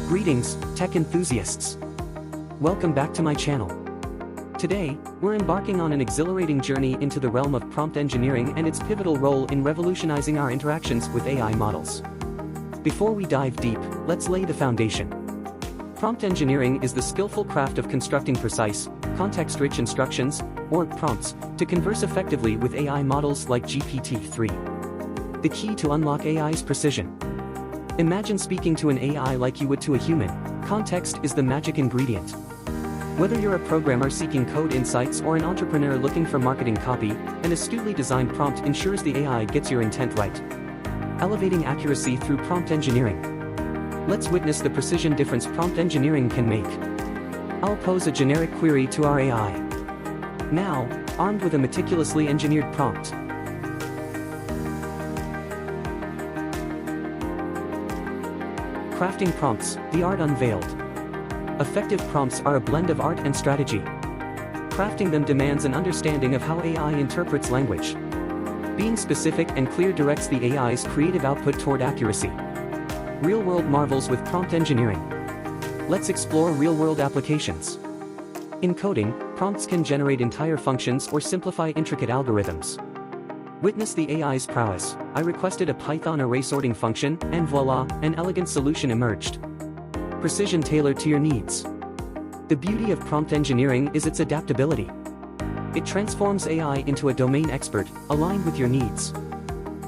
Greetings, tech enthusiasts. Welcome back to my channel. Today, we're embarking on an exhilarating journey into the realm of prompt engineering and its pivotal role in revolutionizing our interactions with AI models. Before we dive deep, let's lay the foundation. Prompt engineering is the skillful craft of constructing precise, context-rich instructions, or prompts, to converse effectively with AI models like GPT-3. The key to unlock AI's precision. Imagine speaking to an AI like you would to a human. Context is the magic ingredient. Whether you're a programmer seeking code insights or an entrepreneur looking for marketing copy, an astutely designed prompt ensures the AI gets your intent right. Elevating accuracy through prompt engineering. Let's witness the precision difference prompt engineering can make. I'll pose a generic query to our AI. Now, armed with a meticulously engineered prompt. Crafting prompts, the art unveiled. Effective prompts are a blend of art and strategy. Crafting them demands an understanding of how AI interprets language. Being specific and clear directs the AI's creative output toward accuracy. Real-world marvels with prompt engineering. Let's explore real-world applications. In coding, prompts can generate entire functions or simplify intricate algorithms. Witness the AI's prowess. I requested a Python array sorting function, and voila, an elegant solution emerged. Precision tailored to your needs. The beauty of prompt engineering is its adaptability. It transforms AI into a domain expert, aligned with your needs.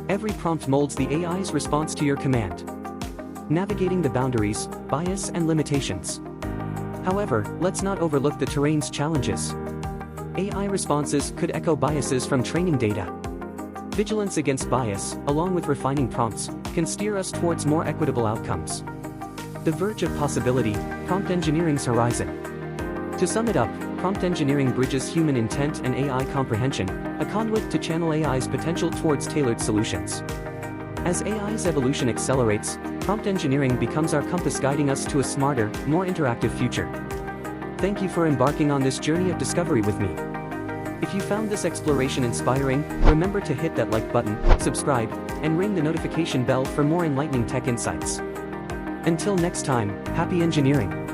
Every prompt molds the AI's response to your command. Navigating the boundaries, bias and limitations. However, let's not overlook the terrain's challenges. AI responses could echo biases from training data. Vigilance against bias, along with refining prompts, can steer us towards more equitable outcomes. The verge of possibility, prompt engineering's horizon. To sum it up, prompt engineering bridges human intent and AI comprehension, a conduit to channel AI's potential towards tailored solutions. As AI's evolution accelerates, prompt engineering becomes our compass guiding us to a smarter, more interactive future. Thank you for embarking on this journey of discovery with me. If you found this exploration inspiring, remember to hit that like button, subscribe, and ring the notification bell for more enlightening tech insights. Until next time, happy engineering!